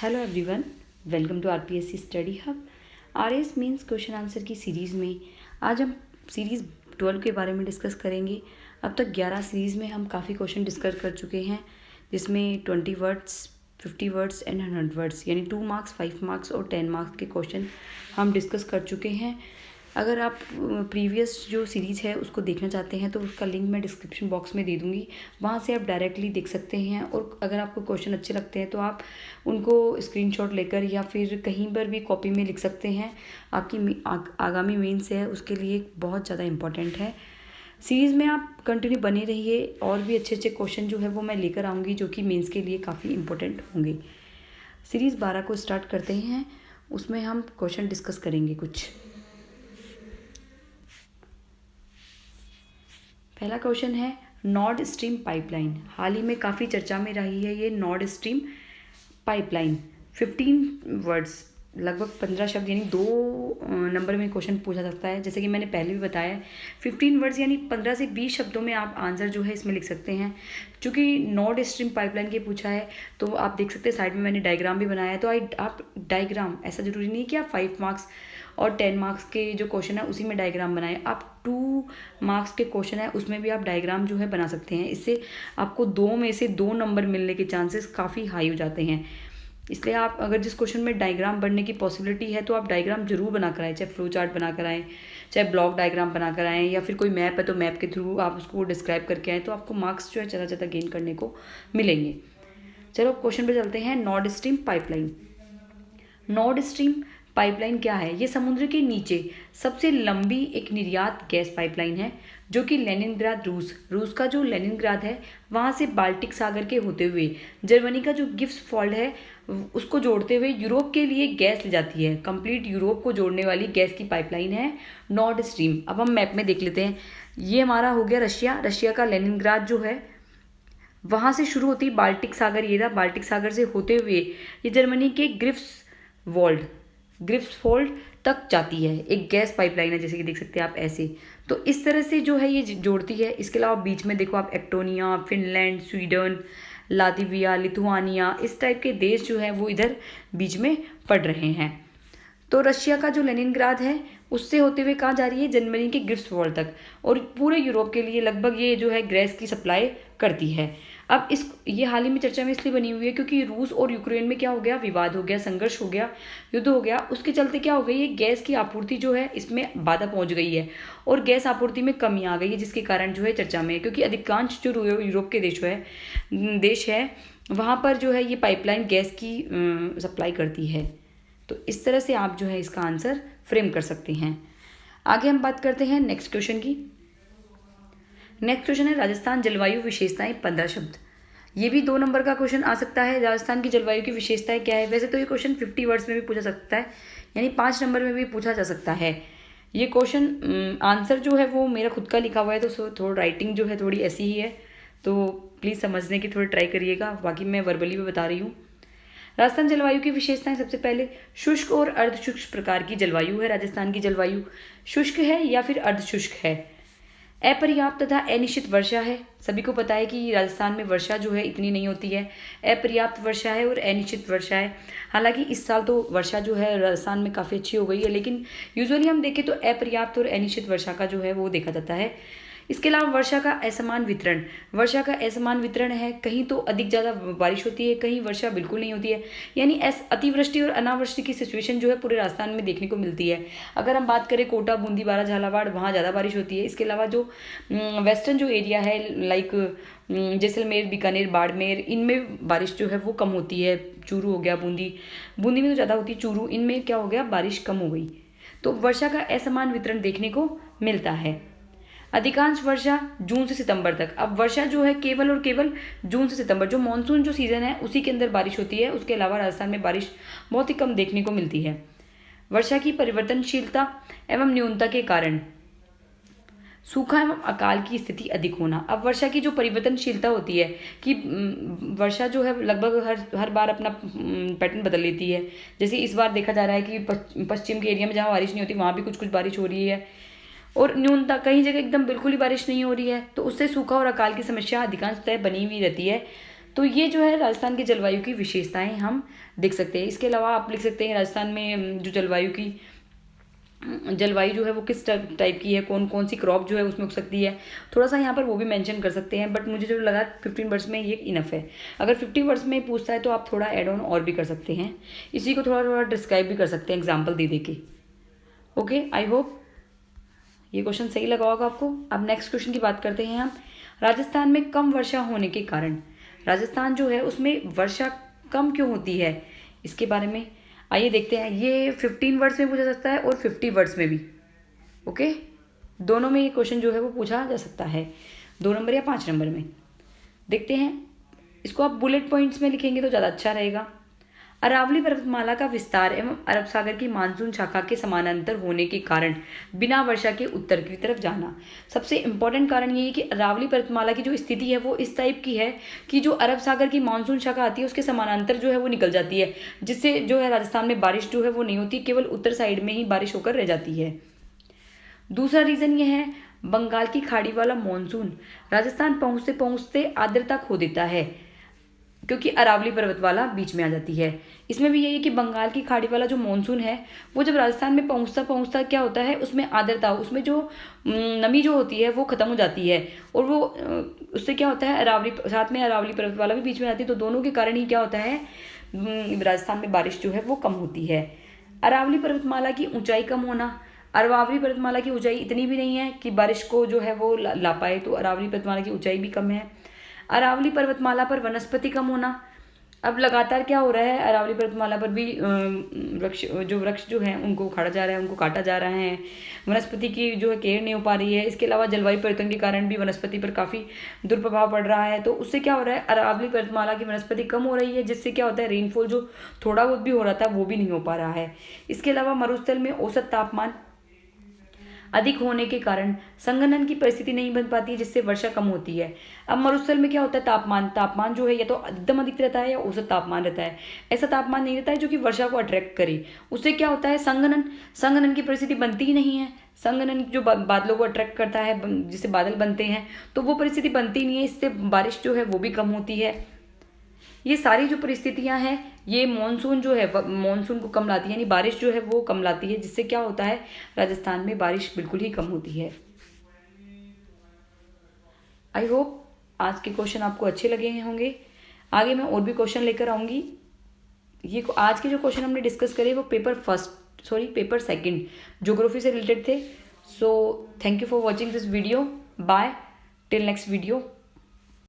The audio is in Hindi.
Hello everyone, welcome to RPSC study hub. RS means question answer की सीरीज़ में आज हम सीरीज़ 12 के बारे में डिस्कस करेंगे। अब तक 11 सीरीज़ में हम काफ़ी क्वेश्चन डिस्कस कर चुके हैं, जिसमें 20 वर्ड्स, 50 वर्ड्स एंड 100 वर्ड्स यानी 2 मार्क्स, 5 मार्क्स और 10 मार्क्स के क्वेश्चन हम डिस्कस कर चुके हैं। अगर आप प्रीवियस जो सीरीज़ है उसको देखना चाहते हैं तो उसका लिंक मैं डिस्क्रिप्शन बॉक्स में दे दूँगी, वहाँ से आप डायरेक्टली देख सकते हैं। और अगर आपको क्वेश्चन अच्छे लगते हैं तो आप उनको स्क्रीनशॉट लेकर या फिर कहीं पर भी कॉपी में लिख सकते हैं। आपकी आगामी मेंस है उसके लिए बहुत ज़्यादा इम्पॉर्टेंट है। सीरीज़ में आप कंटिन्यू बने रहिए, और भी अच्छे अच्छे क्वेश्चन जो है वो मैं लेकर आऊँगी जो कि मेंस के लिए काफ़ी इम्पोर्टेंट होंगे। सीरीज़ 12 को स्टार्ट करते हैं, उसमें हम क्वेश्चन डिस्कस करेंगे कुछ। पहला क्वेश्चन है नॉर्ड स्ट्रीम पाइपलाइन। हाल ही में काफ़ी चर्चा में रही है ये नॉर्ड स्ट्रीम पाइपलाइन। 15 वर्ड्स, लगभग 15 शब्द यानी 2 नंबर में क्वेश्चन पूछा सकता है। जैसे कि मैंने पहले भी बताया, 15 वर्ड्स यानी 15 से 20 शब्दों में आप आंसर जो है इसमें लिख सकते हैं। चूँकि नॉर्ड स्ट्रीम पाइपलाइन के पूछा है तो आप देख सकते हैं साइड में मैंने डायग्राम भी बनाया है। तो आप डायग्राम, ऐसा ज़रूरी नहीं कि आप 5 मार्क्स और 10 मार्क्स के जो क्वेश्चन है उसी में डायग्राम बनाए। आप 2 मार्क्स के क्वेश्चन है उसमें भी आप डायग्राम जो है बना सकते हैं। इससे आपको 2 में से 2 नंबर मिलने के चांसेस काफ़ी हाई हो जाते हैं। इसलिए आप अगर जिस क्वेश्चन में डायग्राम बनने की पॉसिबिलिटी है तो आप डायग्राम जरूर बना कर आएँ, चाहे फ्लो चार्ट बना कर आएँ, चाहे ब्लॉक डायग्राम बना कर आएँ, या फिर कोई मैप है तो मैप के थ्रू आप उसको डिस्क्राइब करके आएँ, तो आपको मार्क्स जो है ज़्यादा ज़्यादा गेन करने को मिलेंगे। चलो क्वेश्चन पे चलते हैं। Nord stream pipeline. Nord stream pipeline क्या है? ये समुद्र के नीचे सबसे लंबी एक निर्यात गैस पाइपलाइन है जो कि लेनिनग्राद, रूस का जो लेनिनग्राद है वहाँ से बाल्टिक सागर के होते हुए जर्मनी का जो गिब्सफॉल्ड है उसको जोड़ते हुए यूरोप के लिए गैस ले जाती है। कंप्लीट यूरोप को जोड़ने वाली गैस की पाइपलाइन है नॉर्ड स्ट्रीम। अब हम मैप में देख लेते हैं। ये हमारा हो गया रशिया का लेनिनग्राद जो है, वहाँ से शुरू होती बाल्टिक सागर, ये रहा बाल्टिक सागर से होते हुए ये जर्मनी के ग्रिफ्सफोल्ड तक जाती है। एक गैस पाइपलाइन है, जैसे कि देख सकते हैं आप ऐसे। तो इस तरह से जो है ये जोड़ती है। इसके अलावा बीच में देखो आप एक्टोनिया, फिनलैंड, स्वीडन, लातविया, लिथुआनिया, इस टाइप के देश जो है वो इधर बीच में पड़ रहे हैं। तो रशिया का जो लेनिनग्राद है उससे होते हुए कहाँ जा रही है? जर्मनी के ग्रिफ्सवॉल्ड तक, और पूरे यूरोप के लिए लगभग ये जो है गैस की सप्लाई करती है। अब ये हाल ही में चर्चा में इसलिए बनी हुई है क्योंकि रूस और यूक्रेन में क्या हो गया? विवाद हो गया, संघर्ष हो गया, युद्ध हो गया। उसके चलते क्या हो गई? ये गैस की आपूर्ति जो है इसमें बाधा पहुंच गई है और गैस आपूर्ति में कमी आ गई है, जिसके कारण जो है चर्चा में है। क्योंकि अधिकांश जो यूरोप के देश है वहाँ पर जो है ये पाइपलाइन गैस की सप्लाई करती है। तो इस तरह से आप जो है इसका आंसर फ्रेम कर सकते हैं। आगे हम बात करते हैं नेक्स्ट क्वेश्चन की। नेक्स्ट क्वेश्चन है राजस्थान जलवायु विशेषताएं 15 शब्द। ये भी 2 नंबर का क्वेश्चन आ सकता है। राजस्थान की जलवायु की विशेषताएं क्या है? वैसे तो ये क्वेश्चन 50 वर्ड्स में भी पूछा सकता है, यानी 5 नंबर में भी पूछा जा सकता है। ये क्वेश्चन आंसर जो है वो मेरा खुद का लिखा हुआ है, तो थोड़ा राइटिंग जो है थोड़ी ऐसी ही है, तो प्लीज़ समझने की थोड़ी ट्राई करिएगा। बाकी मैं वर्बली भी बता रही हूँ। राजस्थान जलवायु की विशेषताएं, सबसे पहले शुष्क और अर्धशुष्क प्रकार की जलवायु है। राजस्थान की जलवायु शुष्क है या फिर अर्धशुष्क है। अपर्याप्त तथा अनिश्चित वर्षा है। सभी को पता है कि राजस्थान में वर्षा जो है इतनी नहीं होती है, अपर्याप्त वर्षा है और अनिश्चित वर्षा है। हालांकि इस साल तो वर्षा जो है राजस्थान में काफ़ी अच्छी हो गई है, लेकिन यूजुअली हम देखें तो अपर्याप्त और अनिश्चित वर्षा का जो है वो देखा जाता है। इसके अलावा वर्षा का असमान वितरण है। कहीं तो अधिक ज़्यादा बारिश होती है, कहीं वर्षा बिल्कुल नहीं होती है, यानी अतिवृष्टि और अनावृष्टि की सिचुएशन जो है पूरे राजस्थान में देखने को मिलती है। अगर हम बात करें कोटा, बूंदी, बारा, झालावाड़, वहाँ ज़्यादा बारिश होती है। इसके अलावा जो वेस्टर्न जो एरिया है लाइक जैसलमेर, बीकानेर, बाड़मेर, इनमें बारिश जो है वो कम होती है। चूरू हो गया, बूंदी में तो ज़्यादा होती है, चूरू, इनमें क्या हो गया? बारिश कम हो गई। तो वर्षा का असमान वितरण देखने को मिलता है। अधिकांश वर्षा जून से सितंबर तक। अब वर्षा जो है केवल और केवल जून से सितंबर, जो मानसून जो सीजन है उसी के अंदर बारिश होती है। उसके अलावा राजस्थान में बारिश बहुत ही कम देखने को मिलती है। वर्षा की परिवर्तनशीलता एवं न्यूनता के कारण सूखा एवं अकाल की स्थिति अधिक होना। अब वर्षा की जो परिवर्तनशीलता होती है कि वर्षा जो है लगभग हर बार अपना पैटर्न बदल लेती है। जैसे इस बार देखा जा रहा है कि पश्चिम के एरिया में जहाँ बारिश नहीं होती वहाँ भी कुछ कुछ बारिश हो रही है, और न्यूनता कई जगह एकदम बिल्कुल ही बारिश नहीं हो रही है। तो उससे सूखा और अकाल की समस्या अधिकांशतः बनी हुई रहती है। तो ये जो है राजस्थान की जलवायु की विशेषताएं हम देख सकते हैं। इसके अलावा आप लिख सकते हैं राजस्थान में जो जलवायु जो है वो किस टाइप की है, कौन कौन सी क्रॉप जो है उसमें उग सकती है, थोड़ा सा यहाँ पर वो भी मेंशन कर सकते हैं। बट मुझे जो लगा 15 वर्ड्स में ये इनफ है। अगर 50 वर्ड्स में पूछता है तो आप थोड़ा एड ऑन और भी कर सकते हैं, इसी को थोड़ा थोड़ा डिस्क्राइब भी कर सकते हैं एग्जाम्पल दे के। ओके, आई होप ये क्वेश्चन सही लगा होगा आपको। अब नेक्स्ट क्वेश्चन की बात करते हैं हम। राजस्थान में कम वर्षा होने के कारण, राजस्थान जो है उसमें वर्षा कम क्यों होती है, इसके बारे में आइए देखते हैं। ये 15 वर्ड्स में पूछा जा सकता है और 50 वर्ड्स में भी। ओके, दोनों में ये क्वेश्चन जो है वो पूछा जा सकता है, 2 नंबर या 5 नंबर में। देखते हैं, इसको आप बुलेट पॉइंट्स में लिखेंगे तो ज़्यादा अच्छा रहेगा। अरावली पर्वतमाला का विस्तार एवं अरब सागर की मानसून शाखा के समानांतर होने के कारण बिना वर्षा के उत्तर की तरफ जाना। सबसे इम्पोर्टेंट कारण ये है कि अरावली पर्वतमाला की जो स्थिति है वो इस टाइप की है कि जो अरब सागर की मानसून शाखा आती है उसके समानांतर जो है वो निकल जाती है, जिससे जो है राजस्थान में बारिश जो है वो नहीं होती, केवल उत्तर साइड में ही बारिश होकर रह जाती है। दूसरा रीज़न ये है, बंगाल की खाड़ी वाला मानसून राजस्थान पहुँचते पहुँचते आर्द्रता खो देता है, क्योंकि अरावली पर्वतमाला बीच में आ जाती है। इसमें भी यही है कि बंगाल की खाड़ी वाला जो मानसून है वो जब राजस्थान में पहुंचता पहुंचता क्या होता है, उसमें आर्द्रता, उसमें जो नमी जो होती है वो ख़त्म हो जाती है, और वो उससे क्या होता है, अरावली साथ में अरावली पर्वतमाला भी बीच में आती है, तो दोनों के कारण ही क्या होता है, राजस्थान में बारिश जो है वो कम होती है। अरावली पर्वतमाला की ऊंचाई कम होना, अरावली पर्वतमाला की ऊंचाई इतनी भी नहीं है कि बारिश को जो है वो ला पाए, तो अरावली पर्वतमाला की ऊंचाई भी कम है। अरावली पर्वतमाला पर वनस्पति कम होना, अब लगातार क्या हो रहा है, अरावली पर्वतमाला पर भी वृक्ष जो हैं उनको उखाड़ा जा रहा है, उनको काटा जा रहा है, वनस्पति की जो है केयर नहीं हो पा रही है। इसके अलावा जलवायु परिवर्तन के कारण भी वनस्पति पर काफ़ी दुष्प्रभाव पड़ रहा है, तो उससे क्या हो रहा है, अरावली पर्वतमाला की वनस्पति कम हो रही है, जिससे क्या होता है, रेनफॉल जो थोड़ा बहुत भी हो रहा था वो भी नहीं हो पा रहा है। इसके अलावा मरुस्थल में औसत तापमान अधिक होने के कारण संघनन की परिस्थिति नहीं बन पाती है, जिससे वर्षा कम होती है। अब मरुस्थल में क्या होता है, तापमान जो है या तो एकदम अधिक रहता है या औसत तापमान रहता है, ऐसा तापमान नहीं रहता है जो कि वर्षा को अट्रैक्ट करे। उससे क्या होता है, संघनन की परिस्थिति बनती ही नहीं है। संघनन जो बादलों को अट्रैक्ट करता है, जिससे बादल बनते हैं, तो वो परिस्थिति बनती नहीं है, इससे बारिश जो है वो भी कम होती है। ये सारी जो परिस्थितियां हैं, ये मॉनसून जो है मॉनसून को कम लाती है, यानी बारिश जो है वो कम लाती है, जिससे क्या होता है, राजस्थान में बारिश बिल्कुल ही कम होती है। आई होप आज के क्वेश्चन आपको अच्छे लगे होंगे। आगे मैं और भी क्वेश्चन लेकर आऊँगी। ये आज के जो क्वेश्चन हमने डिस्कस करे वो पेपर सेकंड ज्योग्राफी से रिलेटेड थे। So thank you for watching this video. Bye till next video.